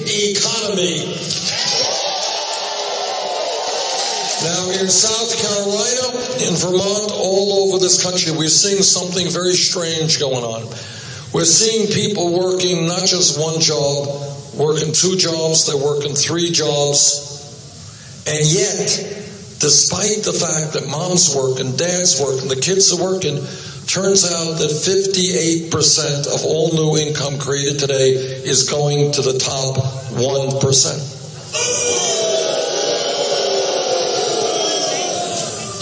economy. Now, in South Carolina, in Vermont, all over this country, we're seeing something very strange going on. We're seeing people working not just one job, working 2 jobs, they're working 3 jobs. And yet, despite the fact that mom's working, dad's working, the kids are working, turns out that 58% of all new income created today is going to the top 1%.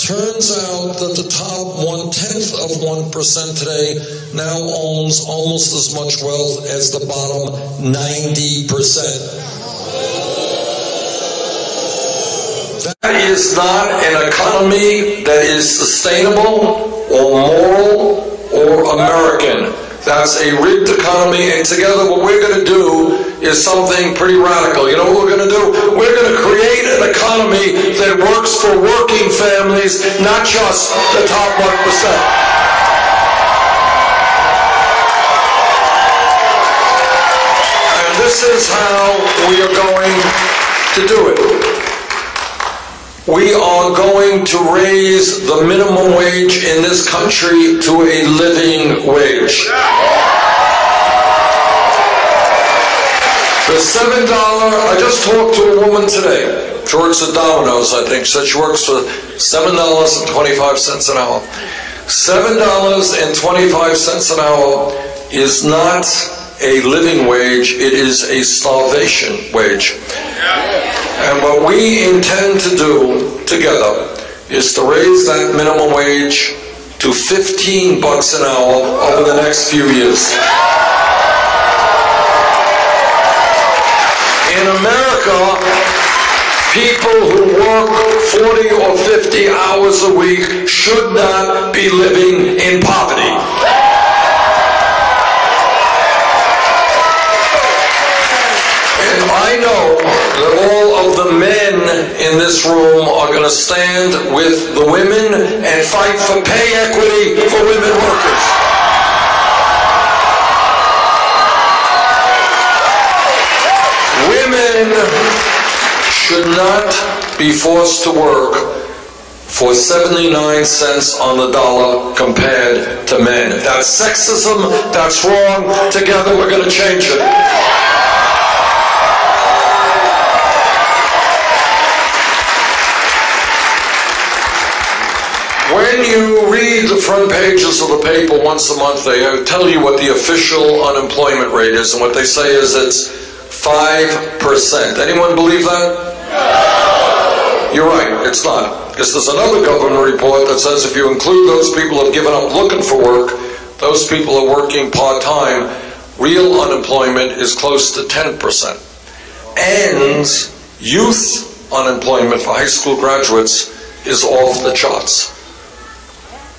Turns out that the top 1/10 of 1% today now owns almost as much wealth as the bottom 90%. That is not an economy that is sustainable or moral or American. That's a rigged economy, and together what we're going to do is something pretty radical. You know what we're going to do? We're going to create an economy that works for working families, not just the top 1%. And this is how we are going to do it. We are going to raise the minimum wage in this country to a living wage. The $7, I just talked to a woman today. She works at Domino's, I think. She said she works for $7.25 an hour. $7.25 an hour is not a living wage, it is a starvation wage. And what we intend to do together is to raise that minimum wage to $15 an hour over the next few years. In America, people who work 40 or 50 hours a week should not be living in poverty. And I know that all of the men in this room are going to stand with the women and fight for pay equity for women workers. Women should not be forced to work for 79 cents on the dollar compared to men. That's sexism, that's wrong. Together we're going to change it. When you read the front pages of the paper once a month, they tell you what the official unemployment rate is, and what they say is it's 5%. Anyone believe that? You're right, it's not. Because there's another government report that says if you include those people who have given up looking for work, those people are working part-time, real unemployment is close to 10%. And youth unemployment for high school graduates is off the charts.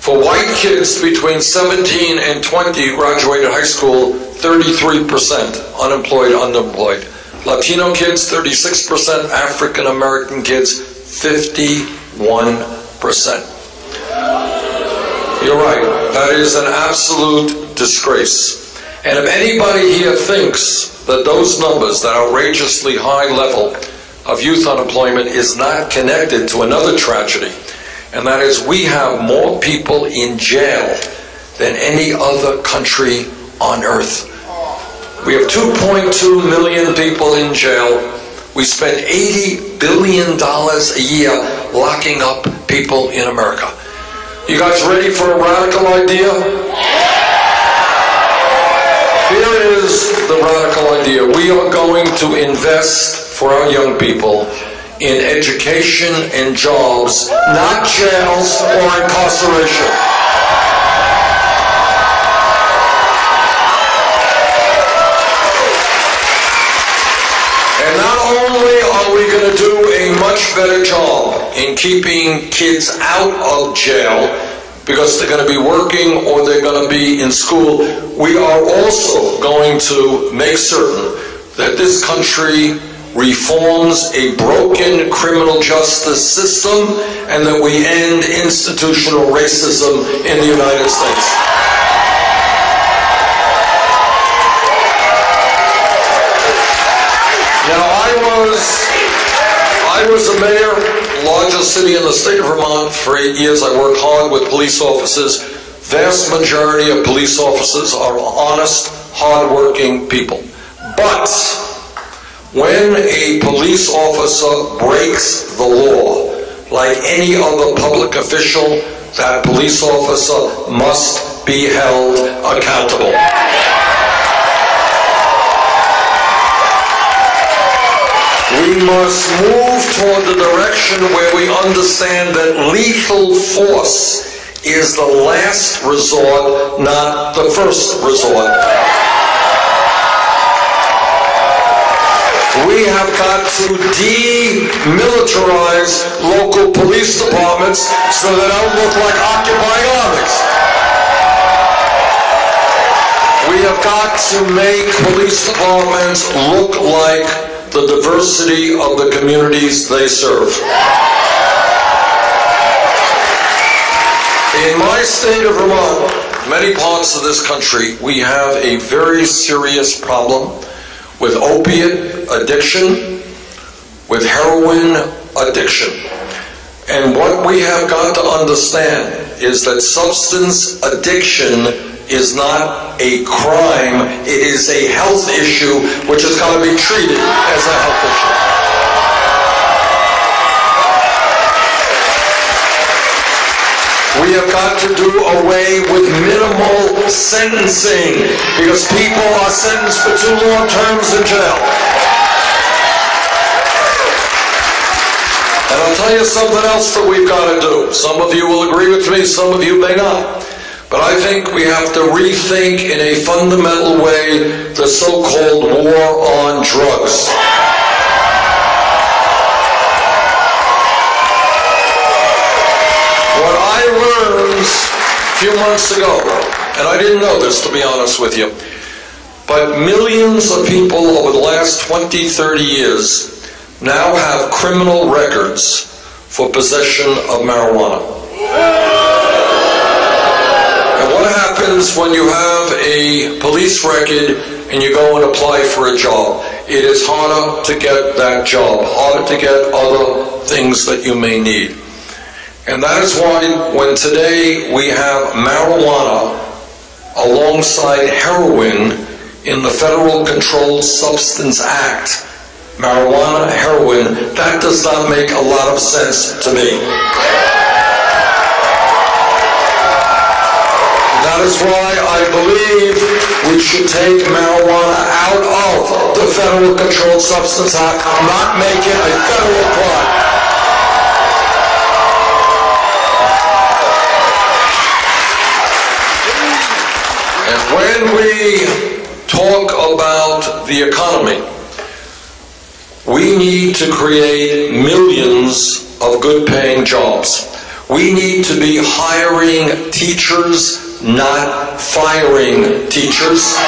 For white kids between 17 and 20 graduated high school, 33% unemployed. Latino kids, 36%. African American kids, 51%. You're right. That is an absolute disgrace. And if anybody here thinks that those numbers, that outrageously high level of youth unemployment, is not connected to another tragedy, and that is we have more people in jail than any other country on earth. We have 2.2 million people in jail. We spend $80 billion a year locking up people in America. You guys ready for a radical idea? Here is the radical idea. We are going to invest for our young people in education and jobs, not jails or incarceration. And not only are we going to do a much better job in keeping kids out of jail because they're going to be working or they're going to be in school, we are also going to make certain that this country reforms a broken criminal justice system and that we end institutional racism in the United States. I was a mayor, largest city in the state of Vermont for 8 years. I worked hard with police officers. Vast majority of police officers are honest, hard-working people. But when a police officer breaks the law, like any other public official, that police officer must be held accountable. We must move toward the direction where we understand that lethal force is the last resort, not the first resort. We have got to demilitarize local police departments so they don't look like occupying armies. We have got to make police departments look like the diversity of the communities they serve. In my state of Vermont, many parts of this country, we have a very serious problem with opiate addiction, with heroin addiction. And what we have got to understand is that substance addiction is not a crime, it is a health issue which has got to be treated as a health issue. We have got to do away with minimal sentencing because people are sentenced for too long terms in jail. And I'll tell you something else that we've got to do. Some of you will agree with me, some of you may not. But I think we have to rethink in a fundamental way the so-called war on drugs. What I learned a few months ago, and I didn't know this to be honest with you, but millions of people over the last 20, 30 years now have criminal records for possession of marijuana. And what happens when you have a police record and you go and apply for a job? It is harder to get that job, harder to get other things that you may need. And that is why when today we have marijuana alongside heroin in the Federal Controlled Substance Act, marijuana, heroin, that does not make a lot of sense to me. That is why I believe we should take marijuana out of the Federal Controlled Substance Act, not make it a federal crime. And when we talk about the economy, we need to create millions of good-paying jobs. We need to be hiring teachers, not firing teachers.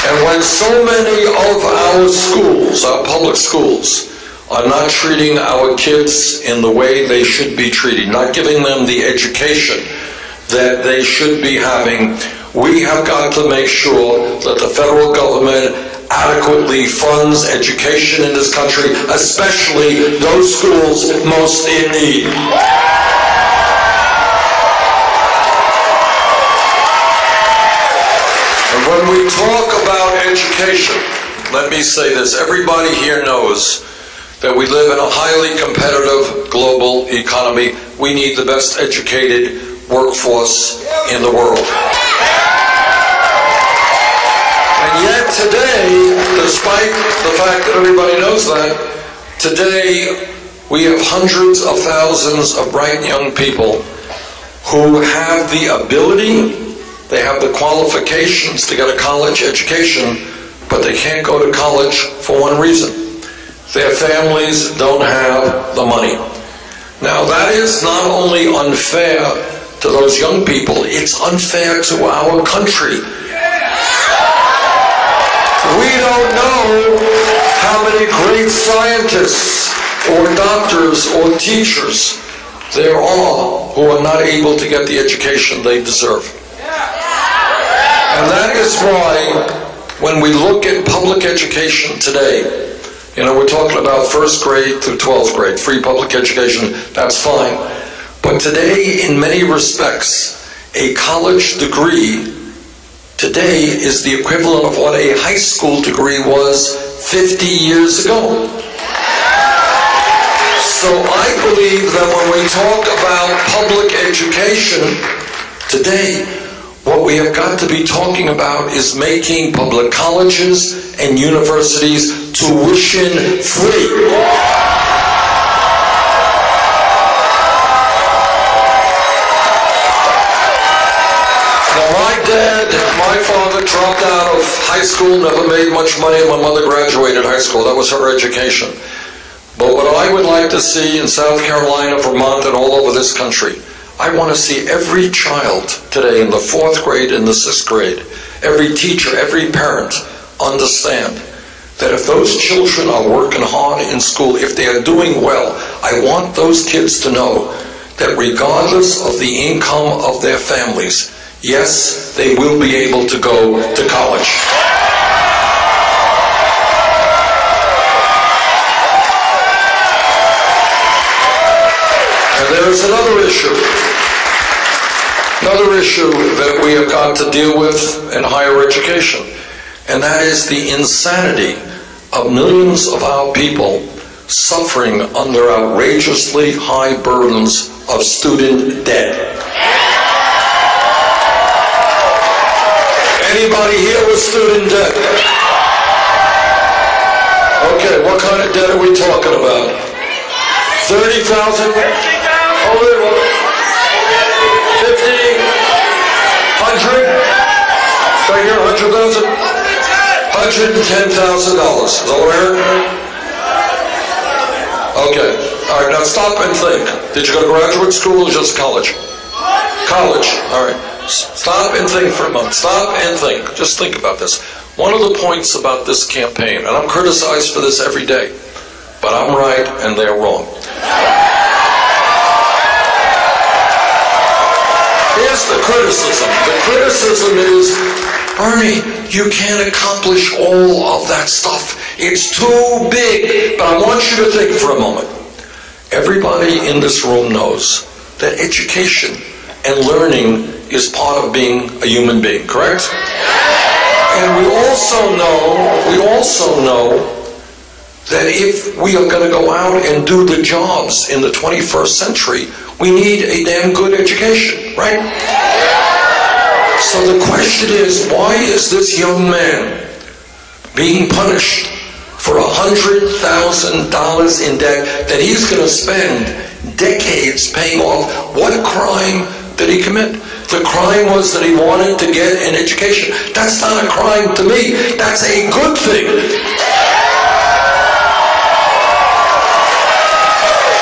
And when so many of our schools, our public schools, are not treating our kids in the way they should be treated, not giving them the education that they should be having, we have got to make sure that the federal government adequately funds education in this country, especially those schools most in need. And when we talk about education, let me say this, everybody here knows that we live in a highly competitive global economy. We need the best educated workforce in the world. And yet today, despite the fact that everybody knows that, today we have hundreds of thousands of bright young people who have the ability, they have the qualifications to get a college education, but they can't go to college for one reason. Their families don't have the money. Now that is not only unfair to those young people, it's unfair to our country. We don't know how many great scientists or doctors or teachers there are who are not able to get the education they deserve. And that is why when we look at public education today, you know, we're talking about first grade through 12th grade, free public education, that's fine. But today, in many respects, a college degree today is the equivalent of what a high school degree was 50 years ago. So I believe that when we talk about public education today, what we have got to be talking about is making public colleges and universities tuition free. My father dropped out of high school, never made much money, and my mother graduated high school. That was her education. But what I would like to see in South Carolina, Vermont, and all over this country, I want to see every child today in the 4th grade and the 6th grade, every teacher, every parent understand that if those children are working hard in school, if they are doing well, I want those kids to know that regardless of the income of their families, yes, they will be able to go to college. And there's another issue that we have got to deal with in higher education, and that is the insanity of millions of our people suffering under outrageously high burdens of student debt. Anybody here with student debt? Okay, what kind of debt are we talking about? 30,000? Hold it, 50? 100? Right here, 100,000? $110,000. Is that what I heard? Okay, all right, now stop and think. Did you go to graduate school or just college? College, all right. Stop and think for a moment. Stop and think. Just think about this. One of the points about this campaign, and I'm criticized for this every day, but I'm right and they're wrong. Here's the criticism. The criticism is, Bernie, you can't accomplish all of that stuff. It's too big. But I want you to think for a moment. Everybody in this room knows that education and learning is part of being a human being, correct? And we also know that if we are going to go out and do the jobs in the 21st century, we need a damn good education, right? So the question is, why is this young man being punished for $100,000 in debt that he's going to spend decades paying off? What crime did he commit? The crime was that he wanted to get an education. That's not a crime to me. That's a good thing.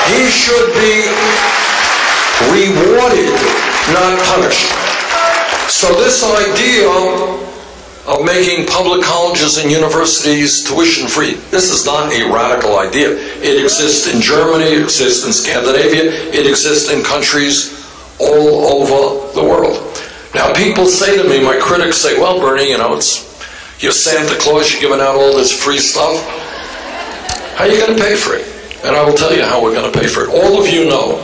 He should be rewarded, not punished. So this idea of making public colleges and universities tuition-free, this is not a radical idea. It exists in Germany, it exists in Scandinavia, it exists in countries all over the world. Now people say to me, my critics say, well, Bernie, you know, you're Santa Claus, you're giving out all this free stuff. How are you going to pay for it? And I will tell you how we're going to pay for it. All of you know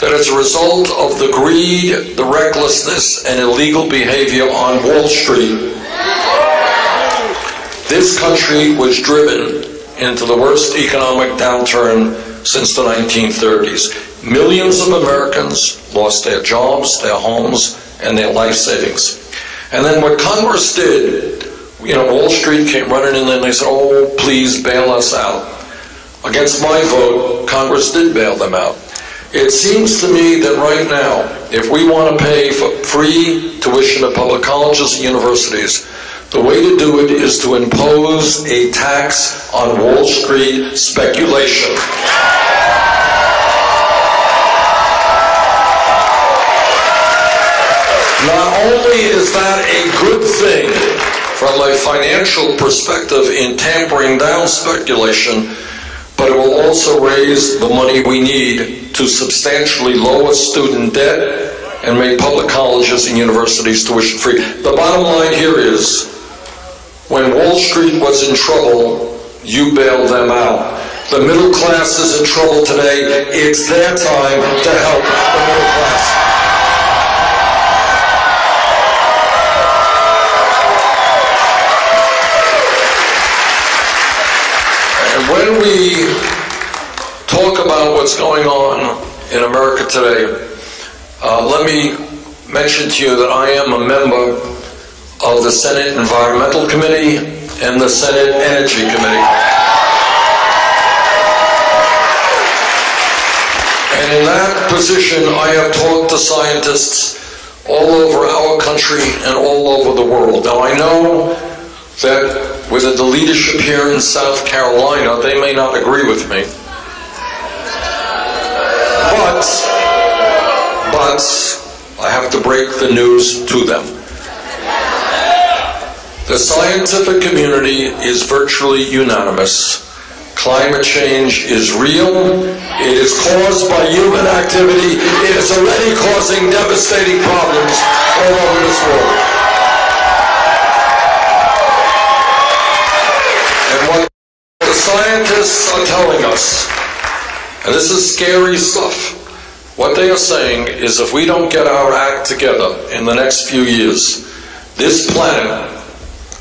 that as a result of the greed, the recklessness, and illegal behavior on Wall Street, this country was driven into the worst economic downturn since the 1930s. Millions of Americans lost their jobs, their homes, and their life savings. And then what Congress did, you know, Wall Street came running in and they said, oh, please bail us out. Against my vote, Congress did bail them out. It seems to me that right now, if we want to pay for free tuition at public colleges and universities, the way to do it is to impose a tax on Wall Street speculation. Not only is that a good thing from a financial perspective in tampering down speculation, but it will also raise the money we need to substantially lower student debt and make public colleges and universities tuition free. The bottom line here is, When Wall Street was in trouble, you bailed them out. The middle class is in trouble today. It's their time to help the middle class. And when we talk about what's going on in America today, let me mention to you that I am a member of the Senate Environmental Committee and the Senate Energy Committee. And in that position, I have talked to scientists all over our country and all over the world. Now, I know that with the leadership here in South Carolina, they may not agree with me. But I have to break the news to them. The scientific community is virtually unanimous. Climate change is real. It is caused by human activity. It is already causing devastating problems all over this world. And what the scientists are telling us, and this is scary stuff, what they are saying is if we don't get our act together in the next few years, this planet,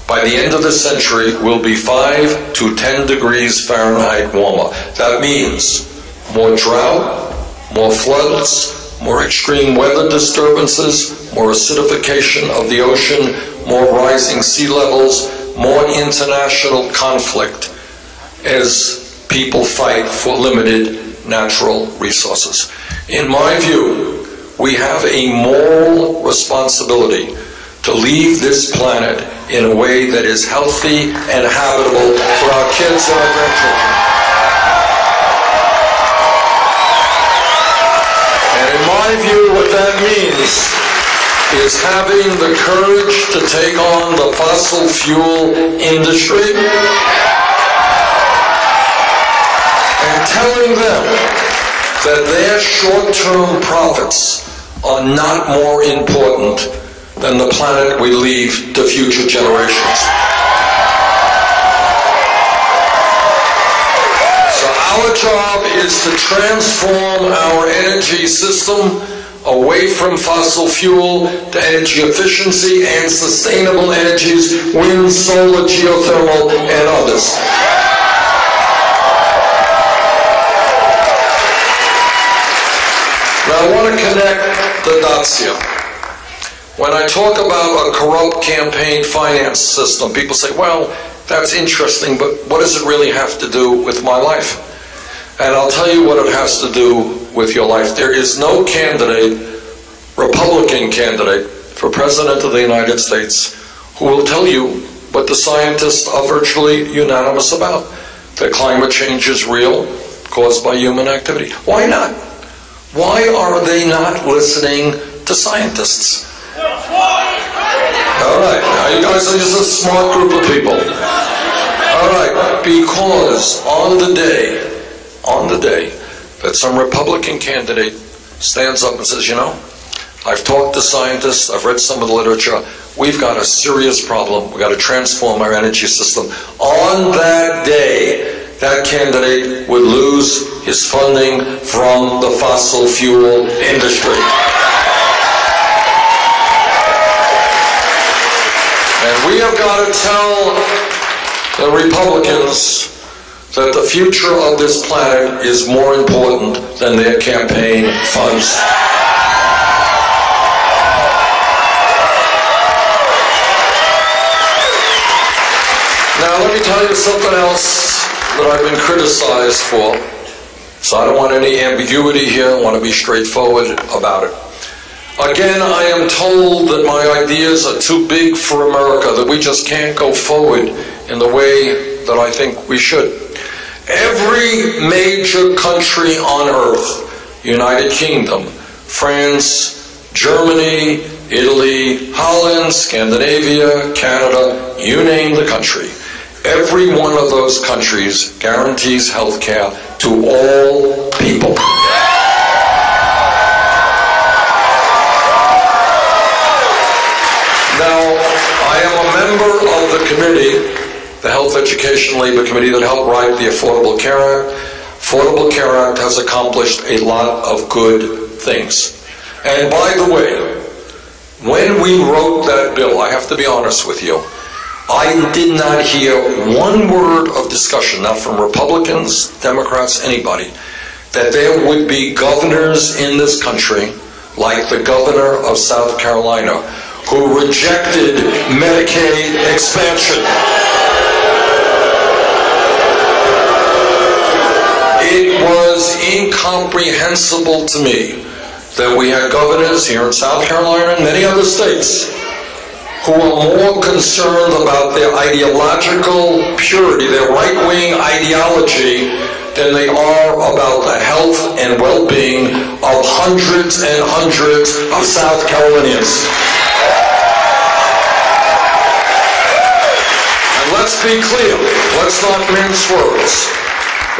by the end of the century, will be 5 to 10 degrees Fahrenheit warmer. That means more drought, more floods, more extreme weather disturbances, more acidification of the ocean, more rising sea levels, more international conflict as people fight for limited natural resources. In my view, we have a moral responsibility to leave this planet in a way that is healthy and habitable for our kids and our grandchildren. And in my view, what that means is having the courage to take on the fossil fuel industry and telling them that their short-term profits are not more important than the planet we leave to future generations. So our job is to transform our energy system away from fossil fuel to energy efficiency and sustainable energies, wind, solar, geothermal, and others. Now I want to connect the dots here. When I talk about a corrupt campaign finance system, people say, well, that's interesting, but what does it really have to do with my life? And I'll tell you what it has to do with your life. There is no candidate, Republican candidate, for President of the United States who will tell you what the scientists are virtually unanimous about, that climate change is real, caused by human activity. Why not? Why are they not listening to scientists? All right, now you guys are just a smart group of people. All right, because on the day that some Republican candidate stands up and says, you know, I've talked to scientists, I've read some of the literature, we've got a serious problem, we've got to transform our energy system. On that day, that candidate would lose his funding from the fossil fuel industry. And we have got to tell the Republicans that the future of this planet is more important than their campaign funds. Now let me tell you something else that I've been criticized for. So I don't want any ambiguity here, I want to be straightforward about it. Again, I am told that my ideas are too big for America, that we just can't go forward in the way that I think we should. Every major country on earth, United Kingdom, France, Germany, Italy, Holland, Scandinavia, Canada, you name the country, every one of those countries guarantees health care to all people. Now, I am a member of the committee, the Health Education Labor Committee that helped write the Affordable Care Act. Affordable Care Act has accomplished a lot of good things. And by the way, when we wrote that bill, I have to be honest with you, I did not hear one word of discussion, not from Republicans, Democrats, anybody, that there would be governors in this country, like the governor of South Carolina, who rejected Medicaid expansion. It was incomprehensible to me that we had governors here in South Carolina and many other states who are more concerned about their ideological purity, their right-wing ideology, than they are about the health and well-being of hundreds and hundreds of South Carolinians. And let's be clear, let's not mince words.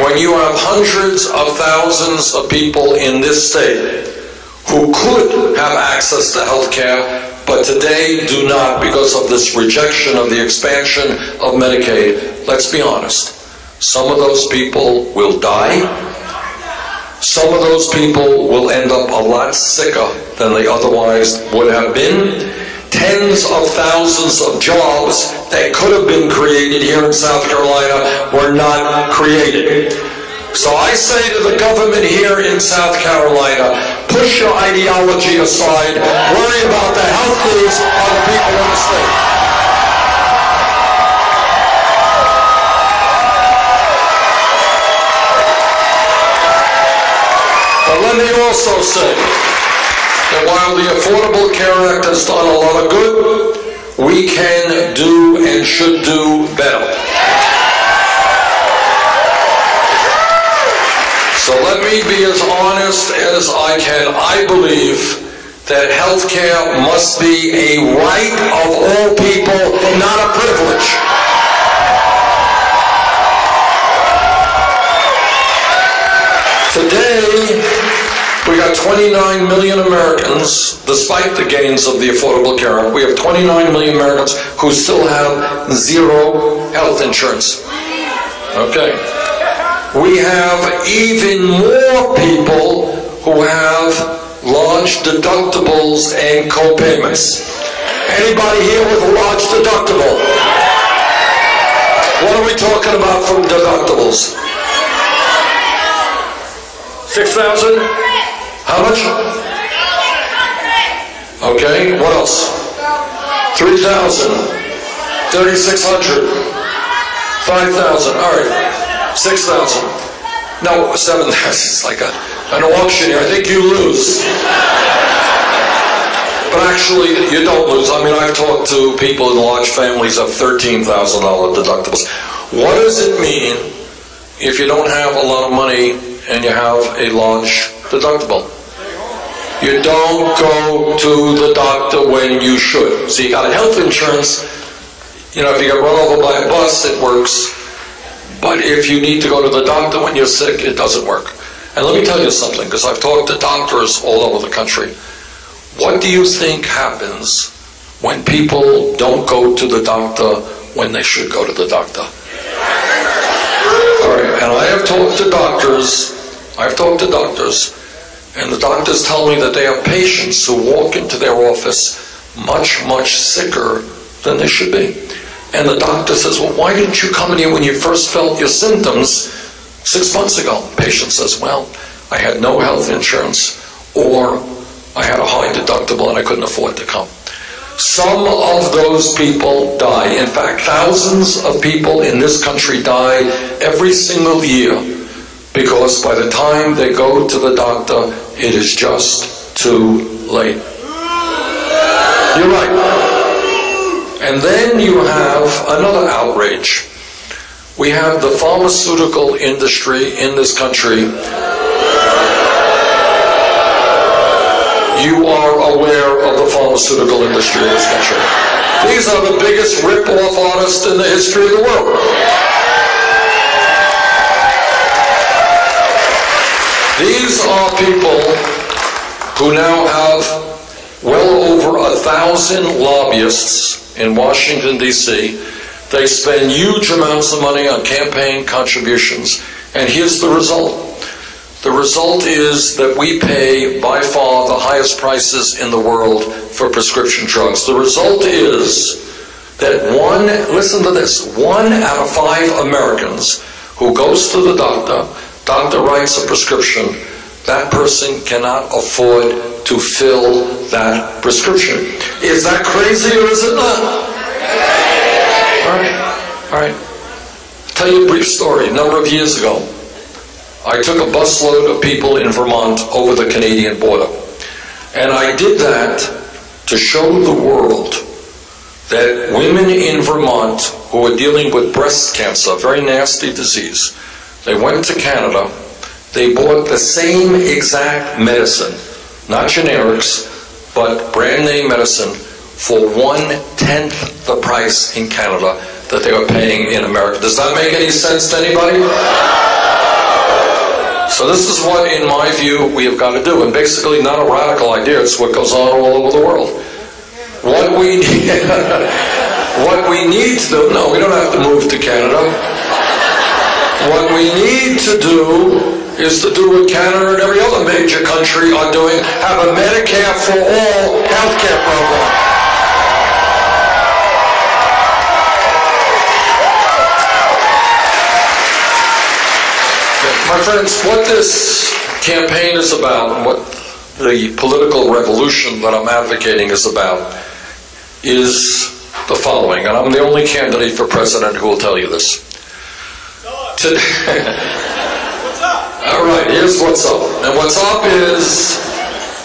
When you have hundreds of thousands of people in this state who could have access to health care, but today do not because of this rejection of the expansion of Medicaid, let's be honest. Some of those people will die. Some of those people will end up a lot sicker than they otherwise would have been. Tens of thousands of jobs that could have been created here in South Carolina were not created. So I say to the government here in South Carolina, push your ideology aside, worry about the health needs of the people in the state. But let me also say that while the Affordable Care Act has done a lot of good, we can do and should do better. So let me be as honest as I can. I believe that health care must be a right of all people, not a privilege. Today, we got 29 million Americans, despite the gains of the Affordable Care Act, we have 29 million Americans who still have zero health insurance. Okay. We have even more people who have large deductibles and co-payments. Anybody here with a large deductible? What are we talking about from deductibles? 6,000? How much? Okay, what else? 3,000, 3,600, 5,000, all right. 6,000. No, 7,000. It's like an auction here. I think you lose. But actually, you don't lose. I mean, I've talked to people in large families of $13,000 deductibles. What does it mean if you don't have a lot of money and you have a large deductible? You don't go to the doctor when you should. So you got a health insurance. You know, if you get run over by a bus, it works. But if you need to go to the doctor when you're sick, it doesn't work. And let me tell you something, because I've talked to doctors all over the country. What do you think happens when people don't go to the doctor when they should go to the doctor? All right, and I have talked to doctors, and the doctors tell me that they have patients who walk into their office much, much sicker than they should be. And the doctor says, well, why didn't you come in here when you first felt your symptoms 6 months ago? The patient says, well, I had no health insurance, or I had a high deductible and I couldn't afford to come. Some of those people die. In fact, thousands of people in this country die every single year because by the time they go to the doctor, it is just too late. You're right. And then you have another outrage. We have the pharmaceutical industry in this country. You are aware of the pharmaceutical industry in this country. These are the biggest rip-off artists in the history of the world. These are people who now have well over 1,000 lobbyists in Washington, D.C. They spend huge amounts of money on campaign contributions, and here's the result. The result is that we pay by far the highest prices in the world for prescription drugs. The result is that listen to this, 1 out of 5 Americans who goes to the doctor writes a prescription, that person cannot afford to fill that prescription. Is that crazy or is it not? All right. I'll tell you a brief story. A number of years ago, I took a busload of people in Vermont over the Canadian border. And I did that to show the world that women in Vermont who are dealing with breast cancer, a very nasty disease, they went to Canada, they bought the same exact medicine, not generics, but brand name medicine, for 1/10 the price in Canada that they were paying in America. Does that make any sense to anybody? So this is what, in my view, we have got to do. And basically not a radical idea, it's what goes on all over the world. What we need to do, no, we don't have to move to Canada. What we need to do is to do what Canada and every other major country are doing, have a Medicare for all healthcare program. My friends, what this campaign is about, and what the political revolution that I'm advocating is about, is the following, and I'm the only candidate for president who will tell you this. What's up? All right, here's what's up. And what's up is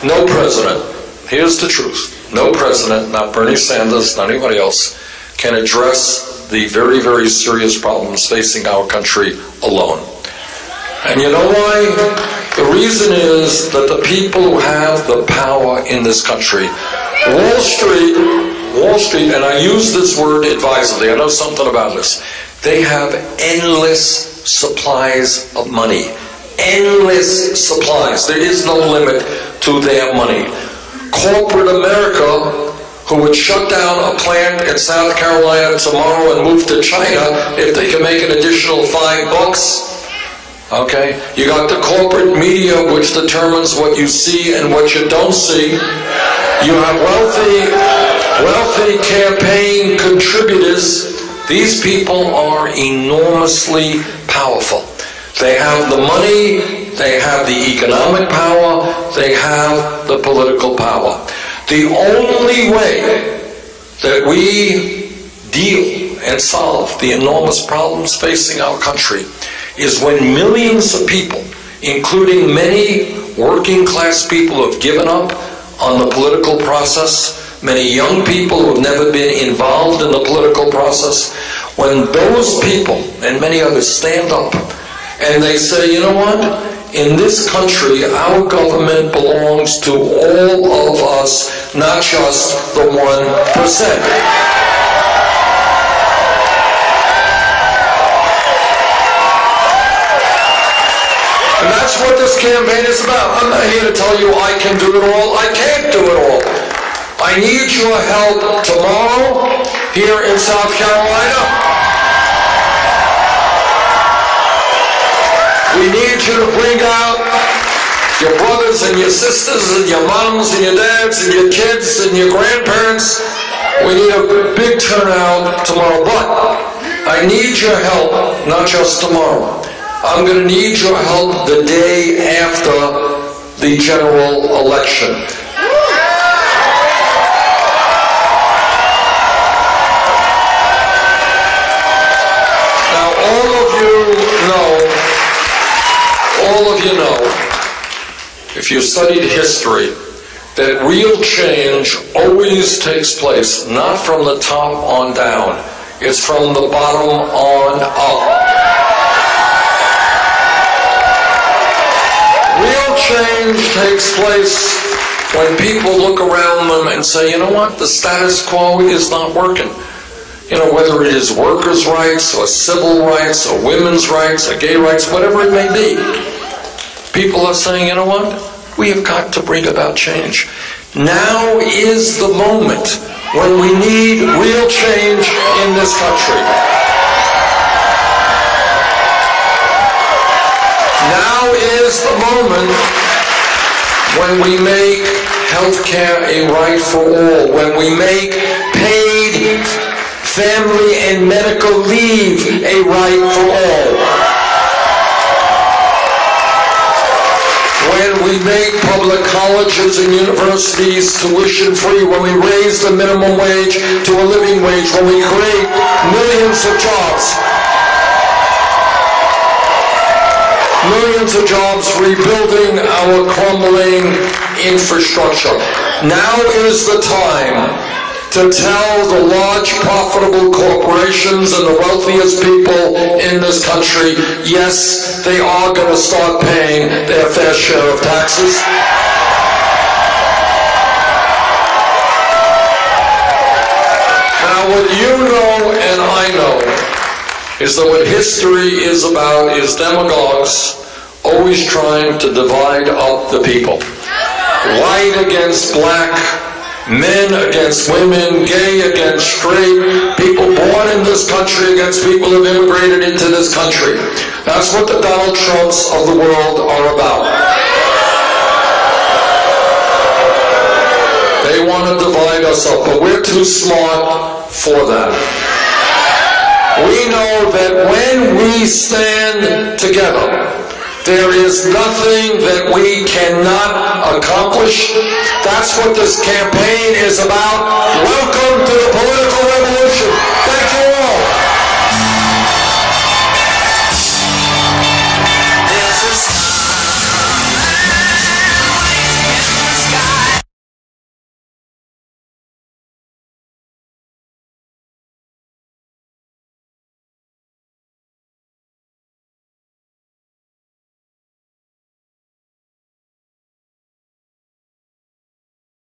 no president. Here's the truth. No president, not Bernie Sanders, not anybody else, can address the very, very serious problems facing our country alone. And you know why? The reason is that the people who have the power in this country, Wall Street, and I use this word advisedly, I know something about this, they have endless supplies of money. Endless supplies. There is no limit to their money. Corporate America, who would shut down a plant in South Carolina tomorrow and move to China if they can make an additional $5. Okay? You got the corporate media, which determines what you see and what you don't see. You have wealthy campaign contributors. These people are enormously powerful. They have the money, they have the economic power, they have the political power. The only way that we deal and solve the enormous problems facing our country is when millions of people, including many working class people who have given up on the political process, many young people who have never been involved in the political process, when those people and many others stand up and they say, you know what, in this country our government belongs to all of us, not just the 1%. And that's what this campaign is about. I'm not here to tell you I can do it all. I can't do it all. I need your help tomorrow here in South Carolina. We need you to bring out your brothers and your sisters and your moms and your dads and your kids and your grandparents. We need a big turnout tomorrow. But I need your help, not just tomorrow. I'm going to need your help the day after the general election. Now, all of you know, if you studied history, that real change always takes place, not from the top on down. It's from the bottom on up. Real change takes place when people look around them and say, you know what, the status quo is not working. You know, whether it is workers' rights or civil rights or women's rights or gay rights, whatever it may be. People are saying, you know what, we have got to bring about change. Now is the moment when we need real change in this country. Now is the moment when we make healthcare a right for all, when we make paid family and medical leave a right for all, when we make public colleges and universities tuition-free, when we raise the minimum wage to a living wage, when we create millions of jobs. Millions of jobs rebuilding our crumbling infrastructure. Now is the time to tell the large profitable corporations and the wealthiest people in this country, yes, they are going to start paying their fair share of taxes. Now what you know and I know is that what history is about is demagogues always trying to divide up the people. White against black, men against women, gay against straight, people born in this country against people who have immigrated into this country. That's what the Donald Trumps of the world are about. They want to divide us up, but we're too smart for that. We know that when we stand together, there is nothing that we cannot accomplish. That's what this campaign is about. Welcome to the political revolution.